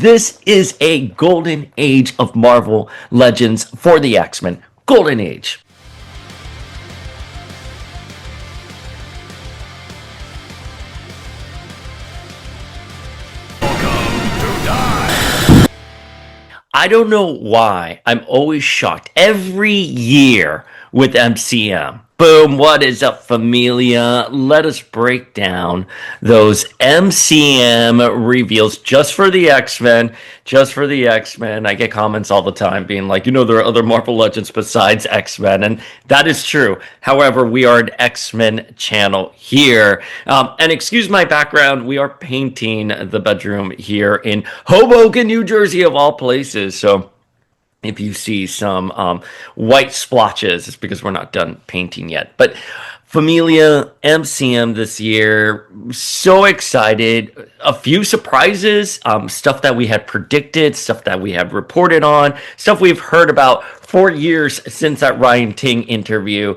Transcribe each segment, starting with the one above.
This is a golden age of Marvel Legends for the X-Men. Golden age. I don't know why I'm always shocked every year with MCM. Boom, what is up, familia? Let us break down those MCM reveals just for the X-Men. Just for the X-Men. I get comments all the time being like, there are other Marvel Legends besides X-Men, and that is true. However, we are an X-Men channel here. And excuse my background, we are painting the bedroom here in Hoboken, New Jersey, of all places. So if you see some white splotches, it's because we're not done painting yet. But Familia, MCM this year, so excited. A few surprises, stuff that we had predicted, stuff that we had reported on, stuff we've heard about for years since that Ryan Ting interview.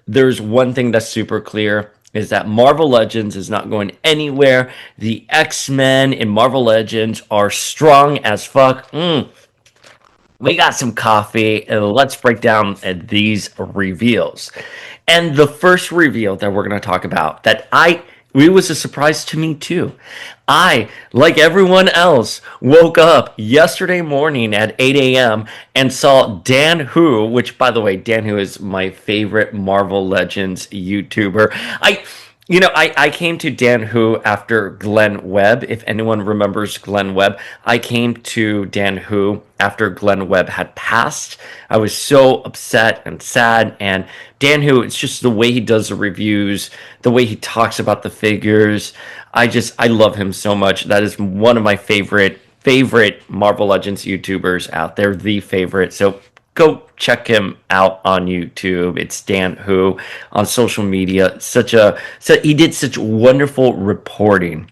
There's one thing that's super clear, is that Marvel Legends is not going anywhere. The X-Men in Marvel Legends are strong as fuck. We got some coffee, and let's break down these reveals. And the first reveal that we're going to talk about, it was a surprise to me too. I, like everyone else, woke up yesterday morning at 8 a.m. and saw Dan Hu, which, by the way, Dan Hu is my favorite Marvel Legends YouTuber. I came to Dan Hu after Glenn Webb. If anyone remembers Glenn Webb, I came to Dan Hu after Glenn Webb had passed. I was so upset and sad. And Dan Hu, it's just the way he does the reviews, the way he talks about the figures. I love him so much. That is one of my favorite Marvel Legends YouTubers out there, the favorite. So go check him out on YouTube. It's Dan Hu on social media. He did such wonderful reporting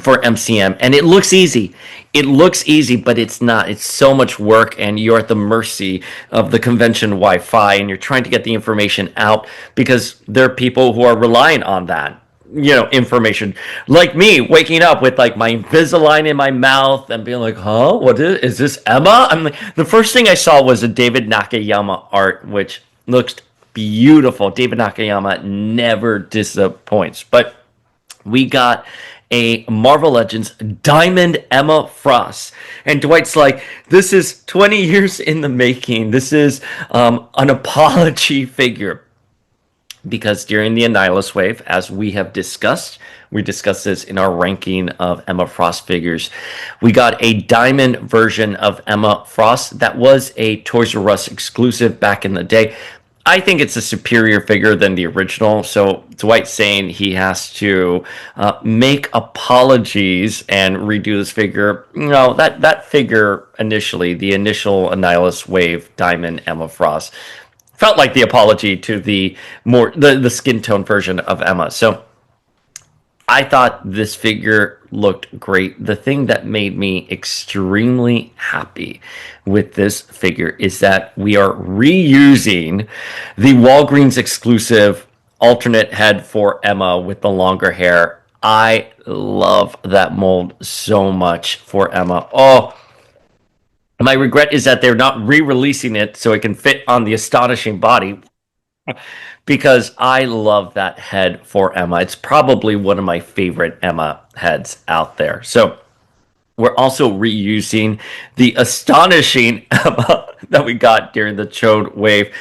for MCM, and it looks easy. It looks easy, but it's not. It's so much work, and you're at the mercy of the convention Wi-Fi, and you're trying to get the information out because there are people who are relying on that. Information, like me waking up with like my Invisalign in my mouth and being like, what is this, Emma? The first thing I saw was a David Nakayama art, which looks beautiful. David Nakayama never disappoints. But we got a Marvel Legends Diamond Emma Frost, and Dwight's like, this is 20 years in the making. This is an apology figure. Because during the Annihilus wave, as we have discussed, we discussed this in our ranking of Emma Frost figures, we got a diamond version of Emma Frost that was a Toys R Us exclusive back in the day. I think it's a superior figure than the original, so Dwight's saying he has to make apologies and redo this figure. That figure initially, the initial Annihilus wave diamond Emma Frost, felt like the apology to the skin tone version of Emma. So I thought this figure looked great. The thing that made me extremely happy with this figure is that we are reusing the Walgreens exclusive alternate head for Emma with the longer hair. I love that mold so much for Emma. My regret is that they're not re-releasing it so it can fit on the astonishing body, because I love that head for Emma. It's probably one of my favorite Emma heads out there. So we're also reusing the astonishing Emma that we got during the Chode wave.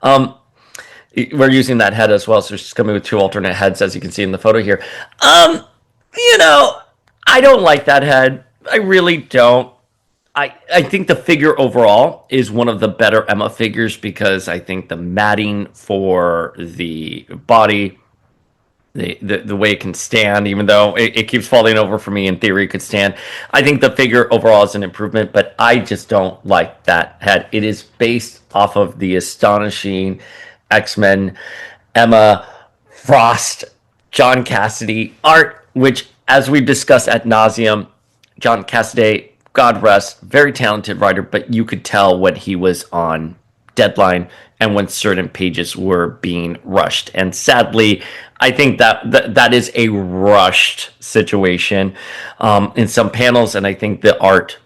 We're using that head as well, so she's coming with two alternate heads, as you can see in the photo here. I don't like that head. I really don't. I think the figure overall is one of the better Emma figures, because I think the matting for the body, the way it can stand, even though it keeps falling over for me, in theory it could stand. I think the figure overall is an improvement, but I just don't like that head. It is based off of the astonishing X-Men Emma Frost John Cassaday art, which, as we discussed ad nauseum, John Cassaday, God rest, very talented writer, but you could tell when he was on deadline and when certain pages were being rushed. And sadly, I think that is a rushed situation in some panels, and I think the art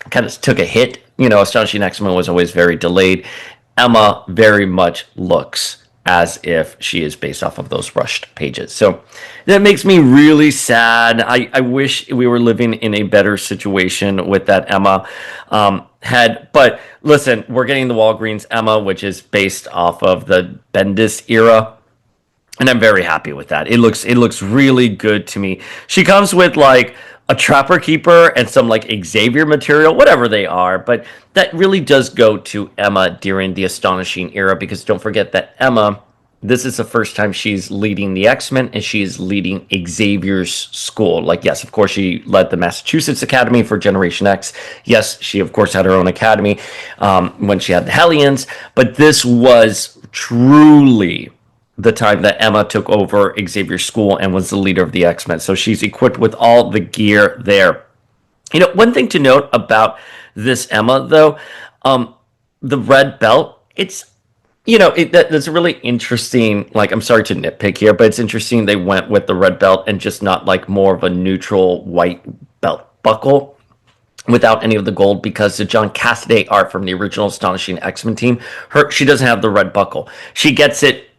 kind of took a hit. Astonishing X-Men was always very delayed. Emma very much looks as if she is based off of those rushed pages. So that makes me really sad. I wish we were living in a better situation with that Emma head. But listen, we're getting the Walgreens Emma, which is based off of the Bendis era. And I'm very happy with that. It looks really good to me. She comes with like a Trapper Keeper and some like Xavier material, whatever they are, but that really does go to Emma during the Astonishing era, because don't forget that Emma, this is the first time she's leading the X-Men, and she is leading Xavier's school. Like, yes, of course, she led the Massachusetts Academy for Generation X. Yes, she, of course, had her own academy when she had the Hellions, but this was truly the time that Emma took over Xavier's school and was the leader of the X-Men. So she's equipped with all the gear there. One thing to note about this Emma, though, the red belt, it's, that's really interesting. Like, I'm sorry to nitpick here, but it's interesting they went with the red belt and just not like more of a neutral white belt buckle without any of the gold, because the John Cassaday art from the original Astonishing X-Men team, she doesn't have the red buckle. She gets it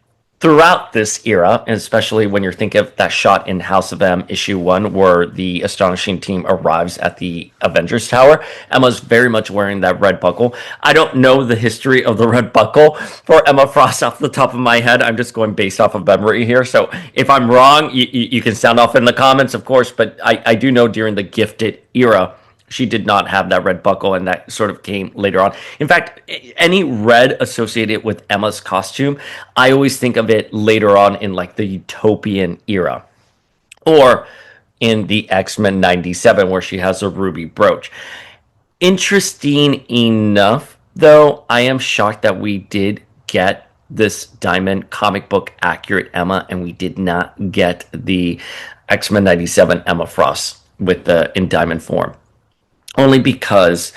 throughout this era, and especially when you're thinking of that shot in House of M issue 1 where the Astonishing team arrives at the Avengers Tower, Emma's very much wearing that red buckle. I don't know the history of the red buckle for Emma Frost off the top of my head. I'm just going based off of memory here. So if I'm wrong, you can sound off in the comments, of course, but I do know during the Gifted era, she did not have that red buckle, and that sort of came later on. In fact, any red associated with Emma's costume, I always think of it later on in like the Utopian era, or in the X-Men 97 where she has a ruby brooch. Interesting enough, though, I am shocked that we did get this Diamond comic book accurate Emma, and we did not get the X-Men 97 Emma Frost in Diamond form. Only because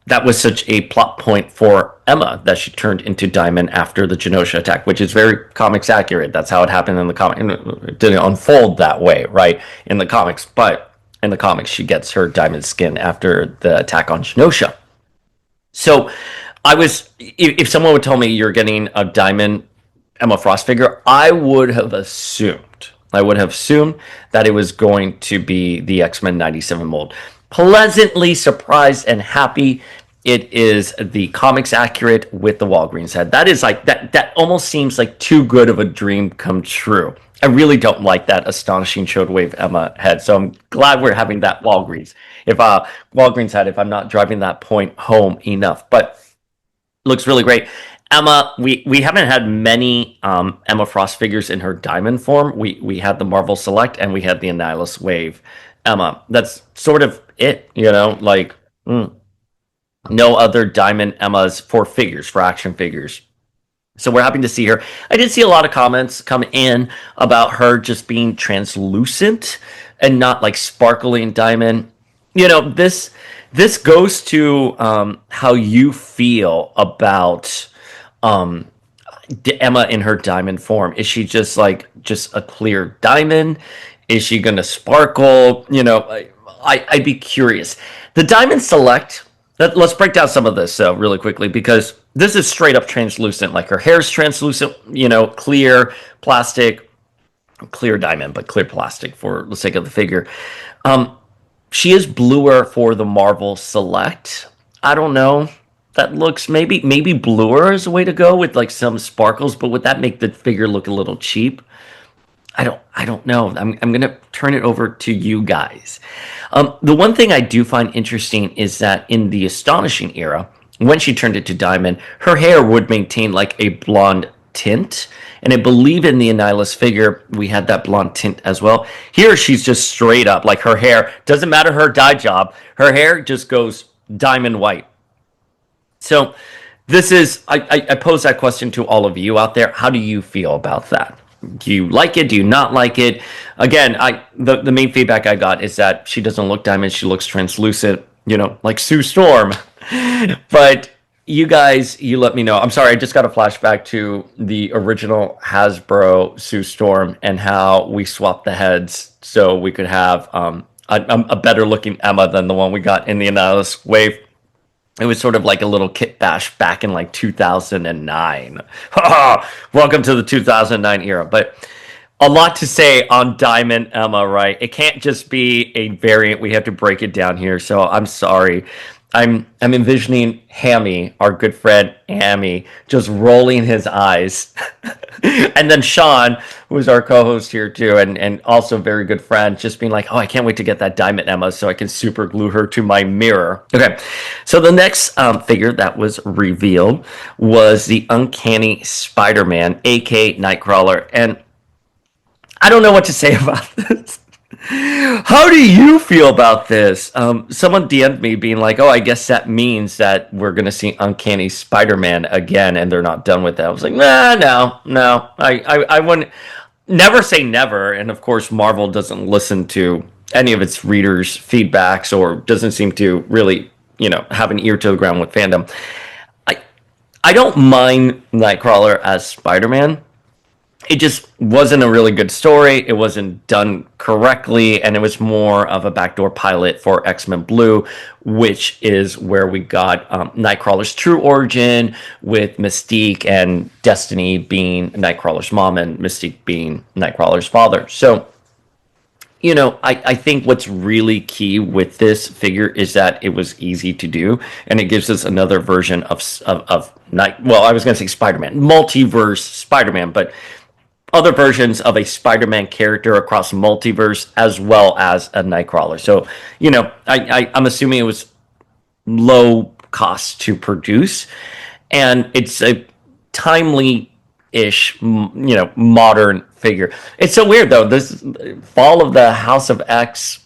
that was such a plot point for Emma that she turned into Diamond after the Genosha attack, which is very comics accurate. That's how it happened in the comic. It didn't unfold that way, right, in the comics. But in the comics, she gets her Diamond skin after the attack on Genosha. So if someone would tell me you're getting a Diamond Emma Frost figure, I would have assumed that it was going to be the X-Men 97 mold. Pleasantly surprised and happy it is the comics accurate with the Walgreens head. That is like that almost seems like too good of a dream come true. I really don't like that Astonishing Showwave Emma head, so I'm glad we're having that Walgreens. If Walgreens head, if I'm not driving that point home enough, but looks really great. Emma, we haven't had many Emma Frost figures in her Diamond form. We had the Marvel Select, and we had the Annihilus Wave Emma. That's sort of it, like no other Diamond Emmas for action figures. So we're happy to see her. I did see a lot of comments come in about her just being translucent and not like sparkling diamond. This goes to how you feel about Emma in her diamond form. Is she just a clear diamond? Is she going to sparkle? I'd be curious. The Diamond Select, let's break down some of this really quickly, because this is straight up translucent. Like, her hair's translucent, clear plastic, clear diamond, but clear plastic for the sake of the figure. She is bluer for the Marvel Select. I don't know. That looks maybe bluer is a way to go with like some sparkles, but would that make the figure look a little cheap? I don't know. I'm going to turn it over to you guys. The one thing I do find interesting is that in the Astonishing era, when she turned into Diamond, her hair would maintain like a blonde tint. And I believe in the Annihilus figure, we had that blonde tint as well. Here, she's just straight up, like her hair, doesn't matter her dye job, her hair just goes diamond white. So this is, I pose that question to all of you out there. How do you feel about that? Do you like it? Do you not like it? Again, the main feedback I got is that she doesn't look diamond. She looks translucent, like Sue Storm. But you guys, you let me know. I'm sorry, I just got a flashback to the original Hasbro Sue Storm and how we swapped the heads so we could have a better looking Emma than the one we got in the Annihilus wave. It was sort of like a little kit bash back in like 2009. Welcome to the 2009 era. But a lot to say on Diamond Emma, right? It can't just be a variant. We have to break it down here. So I'm sorry. I'm envisioning Hammy, our good friend Hammy, just rolling his eyes. And then Sean, who's our co-host here too, and also very good friend, just being like, oh, I can't wait to get that Diamond Emma so I can super glue her to my mirror. Okay, so the next figure that was revealed was the Uncanny Spider-Man, aka Nightcrawler. And I don't know what to say about this. How do you feel about this? Someone DM'd me being like, "Oh, I guess that means that we're gonna see Uncanny Spider-Man again, and they're not done with that." I was like, "Nah, no, no. I wouldn't. Never say never." And of course, Marvel doesn't listen to any of its readers' feedbacks, or doesn't seem to really, have an ear to the ground with fandom. I I don't mind Nightcrawler as Spider-Man. It just wasn't a really good story. It wasn't done correctly, and it was more of a backdoor pilot for X-Men Blue, which is where we got Nightcrawler's true origin, with Mystique and Destiny being Nightcrawler's mom and Mystique being Nightcrawler's father. So, I think what's really key with this figure is that it was easy to do, and it gives us another version of Night. Well, I was going to say Spider-Man, multiverse Spider-Man, but other versions of a Spider-Man character across multiverse, as well as a Nightcrawler. So, I'm assuming it was low cost to produce, and it's a timely-ish, modern figure. It's so weird though. This Fall of the House of X,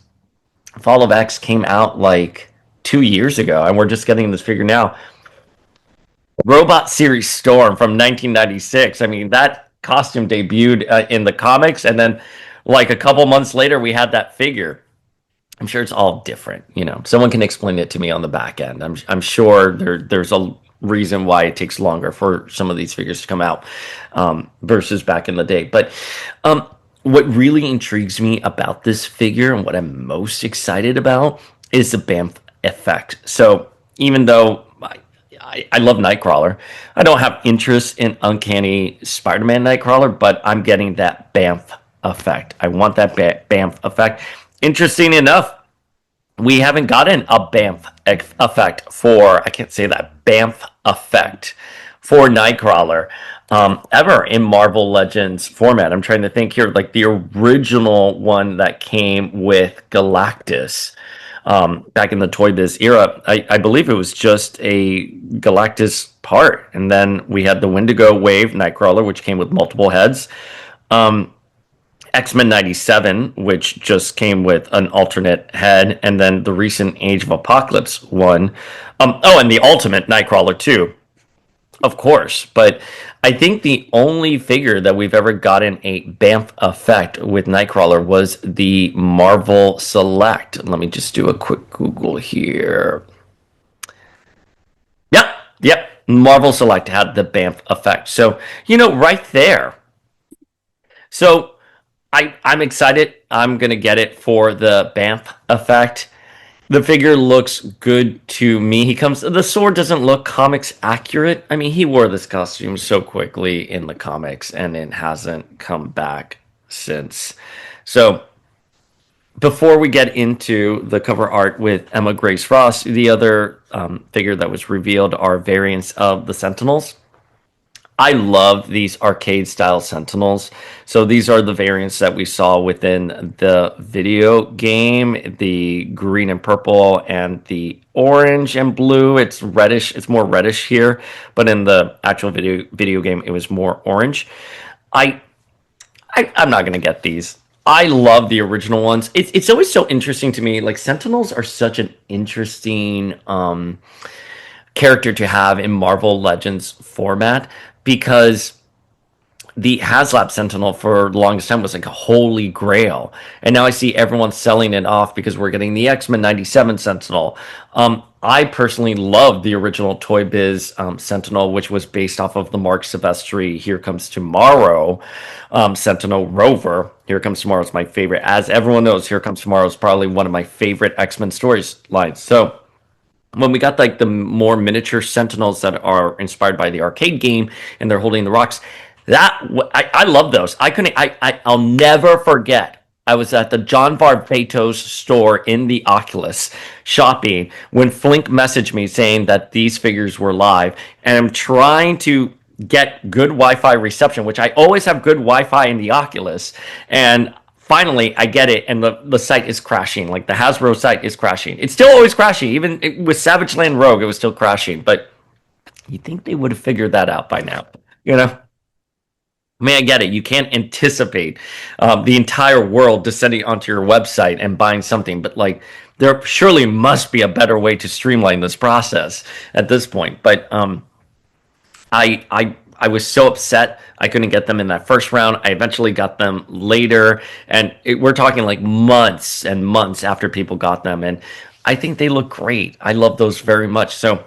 Fall of X came out like 2 years ago, and we're just getting this figure now. Robot Series Storm from 1996. I mean, that costume debuted in the comics, and then like a couple months later we had that figure. I'm sure it's all different. Someone can explain it to me on the back end. I'm sure there's a reason why it takes longer for some of these figures to come out versus back in the day. But what really intrigues me about this figure, and what I'm most excited about, is the BAMF effect. So even though I love Nightcrawler, I don't have interest in Uncanny Spider-Man Nightcrawler, but I'm getting that BAMF effect. I want that BAMF effect. Interesting enough, we haven't gotten a BAMF effect for, I can't say that, BAMF effect for Nightcrawler ever in Marvel Legends format. I'm trying to think here, like the original one that came with Galactus. Back in the Toy Biz era, I believe it was just a Galactus part. And then we had the Wendigo Wave Nightcrawler, which came with multiple heads. X-Men 97, which just came with an alternate head. And then the recent Age of Apocalypse one. And the Ultimate Nightcrawler too, of course. But I think the only figure that we've ever gotten a BAMF effect with Nightcrawler was the Marvel Select. Let me just do a quick Google here. Yep. Marvel Select had the BAMF effect. So, right there. So, I'm excited. I'm going to get it for the BAMF effect. The figure looks good to me. The sword doesn't look comics accurate. I mean, he wore this costume so quickly in the comics, and it hasn't come back since. So, before we get into the cover art with Emma Grace Ross, the other figure that was revealed are variants of the Sentinels. I love these arcade style Sentinels. So these are the variants that we saw within the video game, the green and purple and the orange and blue. It's reddish. It's more reddish here, but in the actual video game, it was more orange. I'm not going to get these. I love the original ones. It's always so interesting to me. Like, Sentinels are such an interesting character to have in Marvel Legends format, because the HasLab Sentinel for the longest time was like a holy grail. And now I see everyone selling it off because we're getting the X-Men 97 Sentinel. I personally love the original Toy Biz Sentinel, which was based off of the Mark Silvestri Here Comes Tomorrow Sentinel Rover. Here Comes Tomorrow is my favorite. As everyone knows, Here Comes Tomorrow is probably one of my favorite X-Men storylines. So when we got like the more miniature Sentinels that are inspired by the arcade game and they're holding the rocks, I love those. I'll never forget. I was at the John Barbato's store in the Oculus shopping when Flink messaged me saying that these figures were live, and I'm trying to get good Wi-Fi reception, which I always have good Wi-Fi in the Oculus, and finally I get it, and the site is crashing. Like the Hasbro site is crashing. It's still always crashing. Even with Savage Land Rogue, it was still crashing. But you think they would have figured that out by now, you know? I mean, I get it. You can't anticipate the entire world descending onto your website and buying something, but like there surely must be a better way to streamline this process at this point. But I was so upset I couldn't get them in that first round. I eventually got them later, and we're talking like months and months after people got them, and I think they look great. I love those very much. So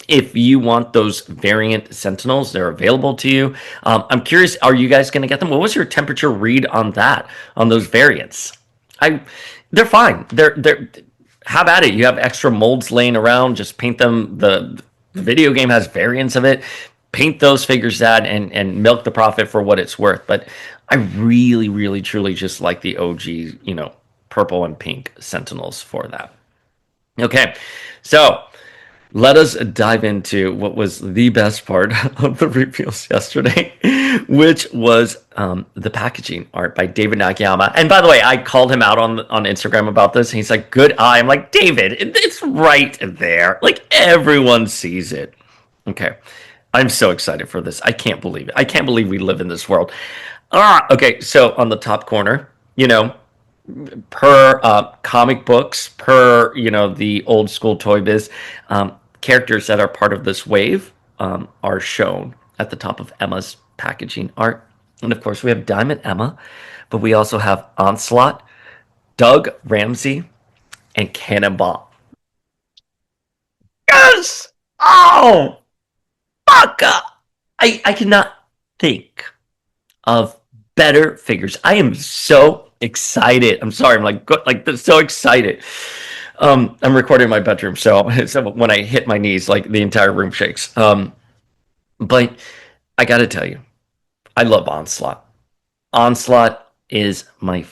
if you want those variant Sentinels, they're available to you. I'm curious, are you guys going to get them? What was your temperature read on that, on those variants? I, they're fine. They're have at it. You have extra molds laying around. Just paint them. The video game has variants of it. Paint those figures that and milk the profit for what it's worth. But I really, really, truly just like the OG, purple and pink Sentinels for that. Okay, so let us dive into what was the best part of the reveals yesterday, which was the packaging art by David Nakayama. And by the way, I called him out on Instagram about this. And he's like, good eye. I'm like, David, it's right there. Like, everyone sees it. Okay. I'm so excited for this. I can't believe it. I can't believe we live in this world. Okay. So on the top corner, per comic books, per the old school Toy Biz, characters that are part of this wave are shown at the top of Emma's packaging art. And of course, we have Diamond Emma, but we also have Onslaught, Doug Ramsey, and Cannonball. Yes! Oh, fuck! I cannot think of better figures. I am so excited. I'm sorry. I'm like so excited. I'm recording in my bedroom, so when I hit my knees, like the entire room shakes. But I got to tell you, I love Onslaught. Onslaught is my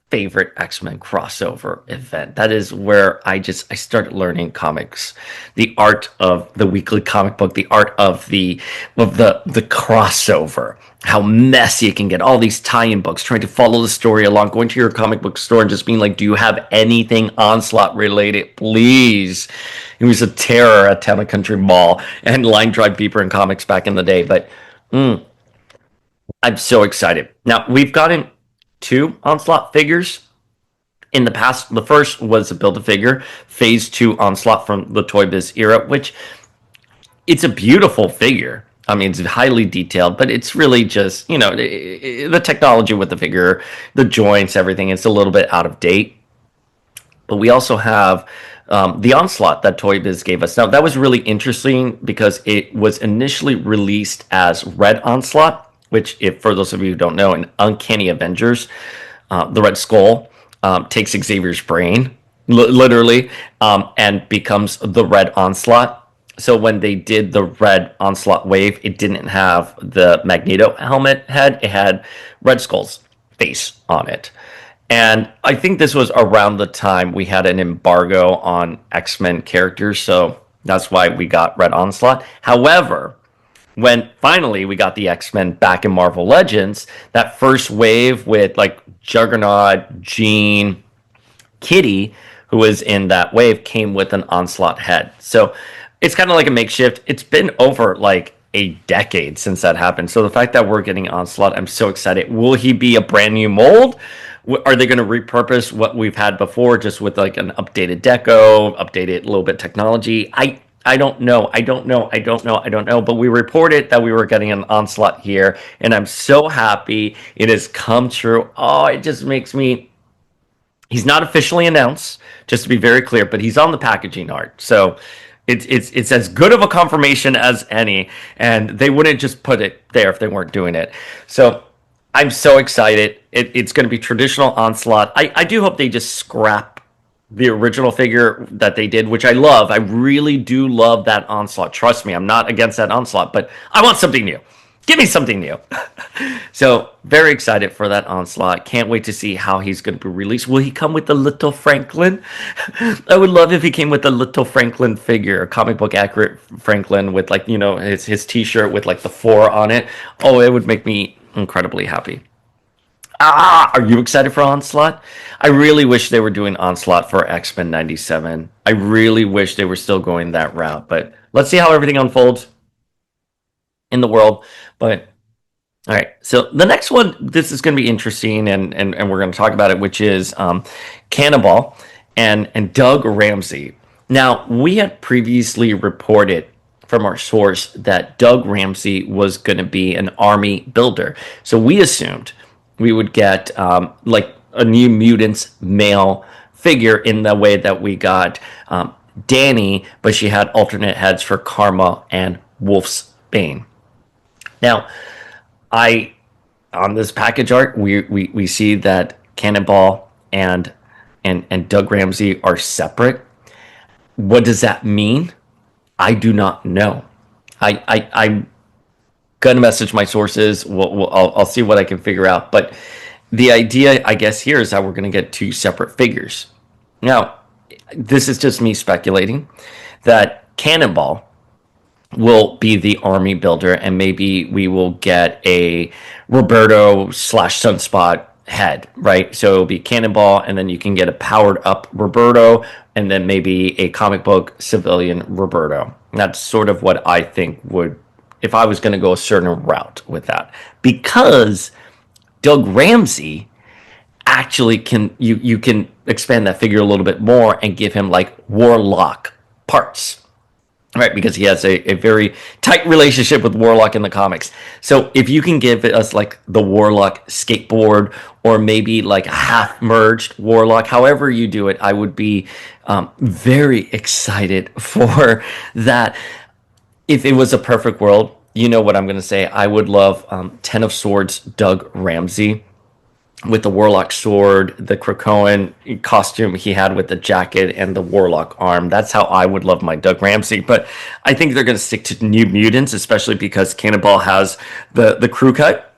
favorite X-Men crossover event. That is where I started learning comics, the art of the weekly comic book, the art of the crossover, how messy it can get. All these tie-in books, trying to follow the story along, going to your comic book store and just being like, do you have anything Onslaught related, please? It was a terror at Town and Country Mall and Line Drive Beeper and comics back in the day. But I'm so excited. Now, we've gotten 2 Onslaught figures in the past. The first was a Build-A-Figure, Phase 2 Onslaught from the Toy Biz era, which it's a beautiful figure. I mean, it's highly detailed, but it's really just, the technology with the figure, the joints, everything, it's a little bit out of date. But we also have the Onslaught that Toy Biz gave us. Now, that was really interesting because it was initially released as Red Onslaught, which, if for those of you who don't know, in Uncanny Avengers, the Red Skull takes Xavier's brain, literally, and becomes the Red Onslaught. So when they did the Red Onslaught wave, it didn't have the Magneto helmet head. It had Red Skull's face on it. And I think this was around the time we had an embargo on X-Men characters, so that's why we got Red Onslaught. However, when finally we got the X-Men back in Marvel Legends, that first wave with like Juggernaut, Jean, Kitty, who was in that wave, came with an Onslaught head. So it's kind of like a makeshift. It's been over like a decade since that happened. So the fact that we're getting Onslaught, I'm so excited. Will he be a brand new mold? Are they going to repurpose what we've had before just with like an updated deco, updated little bit technology? I don't know. I don't know. But we reported that we were getting an Onslaught here, and I'm so happy it has come true. Oh, it just makes me He's not officially announced, just to be very clear, but he's on the packaging art. So it's as good of a confirmation as any, and they wouldn't just put it there if they weren't doing it. So I'm so excited. It's going to be traditional Onslaught. I do hope they just scrap the original figure that they did, which I love. I really do love that Onslaught. Trust me, I'm not against that Onslaught, but I want something new. Give me something new. So very excited for that Onslaught. Can't wait to see how he's going to be released. Will he come with the little Franklin? I would love if he came with a little Franklin figure, a comic book accurate Franklin with, like, his t-shirt with like the 4 on it. Oh, it would make me incredibly happy. Are you excited for Onslaught? I really wish they were doing Onslaught for X-Men 97. I really wish they were still going that route, but let's see how everything unfolds in the world. But all right, so the next one, this is going to be interesting, and we're going to talk about it, which is Cannonball and Doug Ramsey. Now, we had previously reported from our source that Doug Ramsey was going to be an army builder. So we assumed we would get like a New Mutants male figure in the way that we got Danny, but she had alternate heads for Karma and Wolf's Bane. Now, on this package art, we see that Cannonball and Doug Ramsey are separate. What does that mean? I do not know. I'm gonna message my sources. I'll see what I can figure out. But the idea, I guess, here is that we're gonna get 2 separate figures. Now, this is just me speculating that Cannonball will be the army builder, and maybe we will get a Roberto / Sunspot head, right? So it'll be Cannonball, and then you can get a powered up Roberto, and then maybe a comic book civilian Roberto. That's sort of what I think would, if I was going to go a certain route with that, because Doug Ramsey actually can, you can expand that figure a little bit more and give him like Warlock parts. Right, because he has a very tight relationship with Warlock in the comics. So if you can give us like the Warlock skateboard, or maybe like a half-merged Warlock, however you do it, I would be very excited for that. If it was a perfect world, you know what I'm going to say. I would love 10 of Swords Doug Ramsey with the Warlock sword, the Krakoan costume he had with the jacket, and the Warlock arm. That's how I would love my Doug Ramsey. But I think they're going to stick to New Mutants, especially because Cannonball has the crew cut.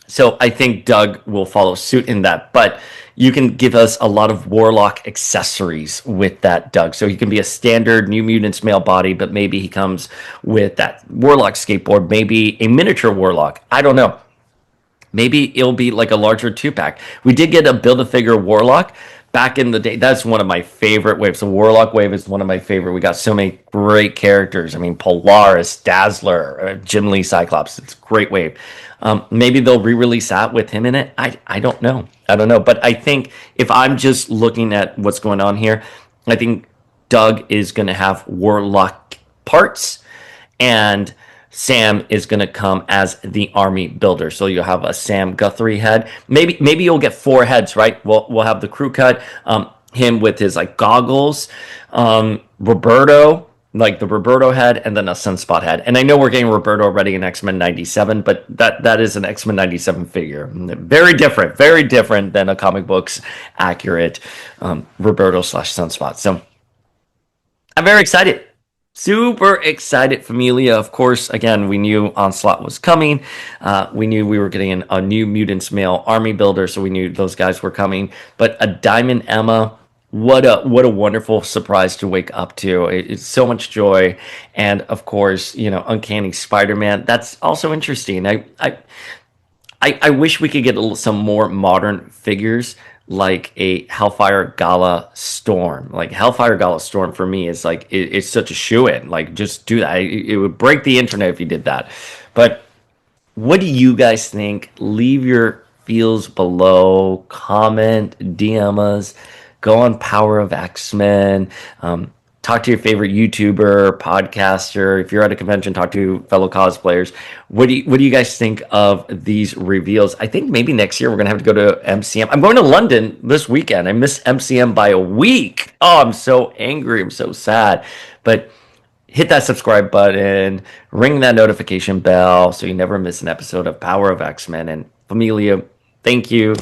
So I think Doug will follow suit in that. But you can give us a lot of Warlock accessories with that Doug. So he can be a standard New Mutants male body, but maybe he comes with that Warlock skateboard, maybe a miniature Warlock. I don't know. Maybe it'll be like a larger 2-pack. We did get a Build-A-Figure Warlock back in the day. That's one of my favorite waves. The Warlock wave is one of my favorite. We got so many great characters. I mean, Polaris, Dazzler, Jim Lee Cyclops. It's a great wave. Maybe they'll re-release that with him in it. I don't know. I don't know. But I think if I'm just looking at what's going on here, I think Doug is going to have Warlock parts, and Sam is going to come as the army builder. So you'll have a Sam Guthrie head. Maybe you'll get 4 heads, right? We'll have the crew cut, him with his like goggles, Roberto, like the Roberto head, and then a Sunspot head. And I know we're getting Roberto already in X-Men 97, but that is an X-Men 97 figure. Very different than a comic books accurate Roberto / Sunspot. So I'm very excited. Super excited, Familia. Of course, again, we knew Onslaught was coming. We knew we were getting a New Mutants male army builder, so we knew those guys were coming. But a Diamond Emma, what a wonderful surprise to wake up to. It's so much joy. And of course, Uncanny Spider-Man. That's also interesting. I wish we could get some more modern figures, like a Hellfire Gala Storm. Like Hellfire Gala Storm for me is like it's such a shoe-in. Like just do that. It would break the internet if you did that. But what do you guys think? Leave your feels below. Comment, DM us. Go on Power of X-Men. talk to your favorite YouTuber, podcaster. If you're at a convention, talk to fellow cosplayers. What do you guys think of these reveals? I think maybe next year we're gonna have to go to MCM. I'm going to London this weekend. I miss MCM by a week. Oh, I'm so angry. I'm so sad. But hit that subscribe button, ring that notification bell so you never miss an episode of Power of X-Men. And Familia, thank you.